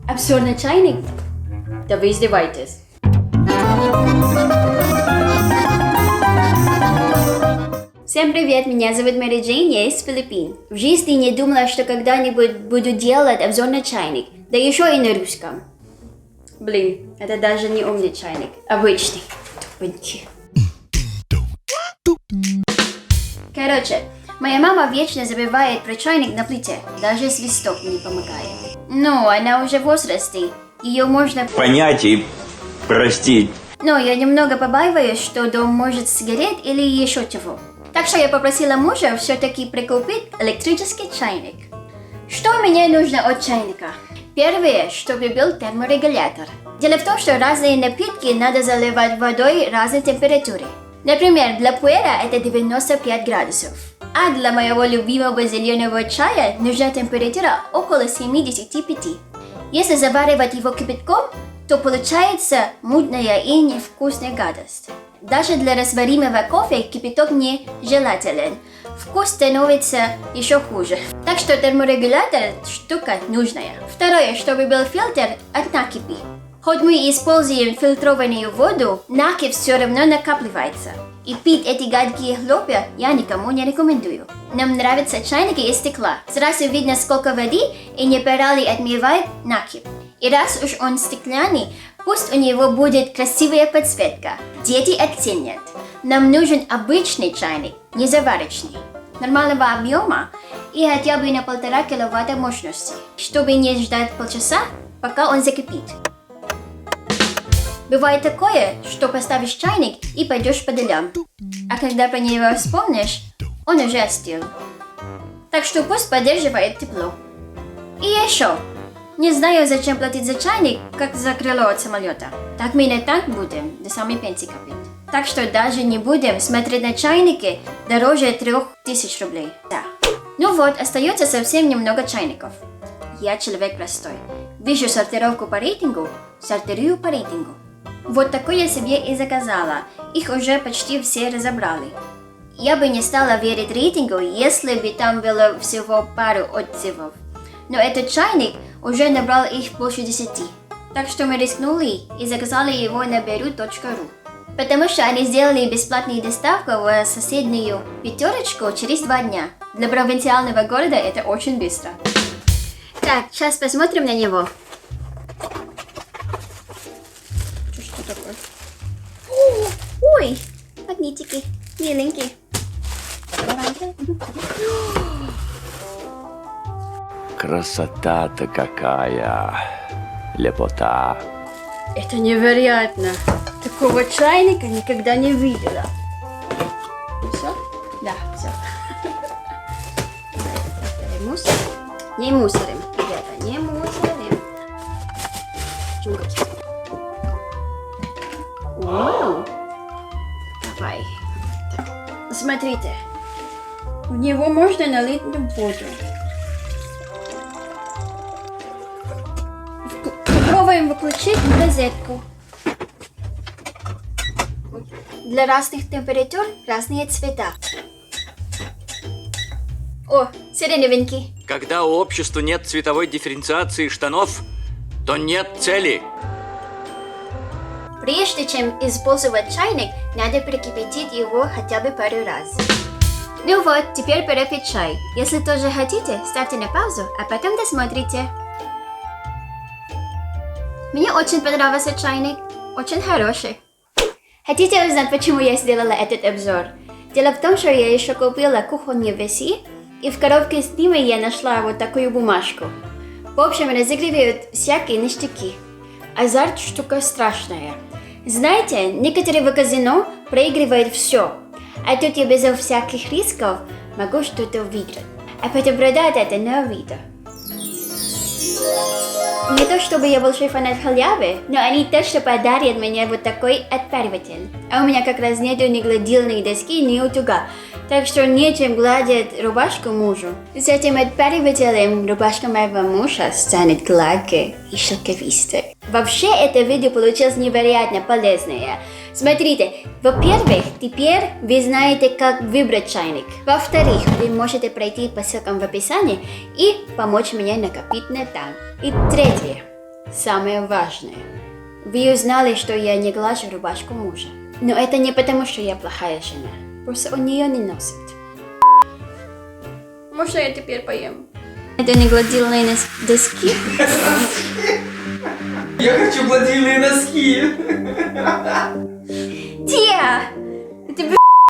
Обзор на чайник? Да вы издеваетесь. Всем привет, меня зовут Мэри Джейн, я из Филиппин. В жизни не думала, что когда-нибудь буду делать обзор на чайник, да еще и на русском. Блин, это даже не умный чайник, обычный, тупенький. Короче, моя мама вечно забывает про чайник на плите, даже свисток не помогает. Ну, она уже в возрасте, ее можно понять и простить. Но я немного побаиваюсь, что дом может сгореть или еще чего. Так что я попросила мужа все-таки прикупить электрический чайник. Что мне нужно от чайника? Первое, чтобы был терморегулятор. Дело в том, что разные напитки надо заливать водой разной температуры. Например, для пуэра это 95 градусов. А для моего любимого зеленого чая нужна температура около 75. Если заваривать его кипятком, то получается мутная и невкусная гадость. Даже для растворимого кофе кипяток не желателен. Вкус становится еще хуже. Так что терморегулятор штука нужная. Второе, чтобы был фильтр от накипи. Хоть мы используем фильтрованную воду, накипь все равно накапливается. И пить эти гадкие хлопья я никому не рекомендую. Нам нравятся чайники из стекла. Сразу видно, сколько воды, и не пора ли отмывать накипь. И раз уж он стеклянный, пусть у него будет красивая подсветка. Дети оценят. Нам нужен обычный чайник, не заварочный, нормального объема и хотя бы на 1,5 киловатта мощности, чтобы не ждать полчаса, пока он закипит. Бывает такое, что поставишь чайник и пойдешь по делам, а когда про него вспомнишь, он уже остыл. Так что пусть поддерживает тепло. И еще. Не знаю, зачем платить за чайник, как за крыло от самолета. Так мы не так будем, до самой пенсии копить. Так что даже не будем смотреть на чайники дороже 3000 рублей. Да. Ну вот, остается совсем немного чайников. Я человек простой. Вижу сортировку по рейтингу, сортирую по рейтингу. Вот такой я себе и заказала. Их уже почти все разобрали. Я бы не стала верить рейтингу, если бы там было всего пару отзывов. Но этот чайник уже набрал их больше 10. Так что мы рискнули и заказали его на beru.ru. Потому что они сделали бесплатную доставку в соседнюю пятерочку через 2 дня. Для провинциального города это очень быстро. Так, сейчас посмотрим на него. Что такое? Ой, магнитики, миленькие. Красота-то какая! Лепота! Это невероятно! Такого чайника никогда не видела. Все? Да, все. Не мусорим, ребята, не мусорим. Чунгать. Вау! Давай. Так. Смотрите. В него можно налить воду. Попробуем выключить розетку. Для разных температур разные цвета. О, сиреневенький. Когда у общества нет цветовой дифференциации штанов, то нет цели. Прежде чем использовать чайник, надо прокипятить его хотя бы пару раз. Ну вот, теперь пора пить чай. Если тоже хотите, ставьте на паузу, а потом досмотрите. Мне очень понравился чайник, очень хороший. Хотите узнать, почему я сделала этот обзор? Дело в том, что я еще купила кухонные весы, и в коробке с ними я нашла вот такую бумажку. В общем, разыгрывают всякие ништяки. Азарт штука страшная. Знаете, некоторые в казино проигрывают все, а тут я безо всяких рисков могу что-то выиграть, а потом продать это на видео. Не то чтобы я большой фанат халявы, но они точно подарят мне вот такой отпариватель. А у меня как раз нету ни гладильной доски, ни утюга, так что нечем гладить рубашку мужу. С этим отпаривателем рубашка моего мужа станет гладкой и шелковистой. Вообще это видео получилось невероятно полезное. Смотрите, во-первых, теперь вы знаете, как выбрать чайник. Во-вторых, вы можете пройти по ссылкам в описании и помочь мне накопить на танк. И третье, самое важное. Вы узнали, что я не глажу рубашку мужа. Но это не потому, что я плохая жена. Просто он ее не носит. Можно я теперь поем? Это не гладильные доски? Я хочу гладильные носки. Тия!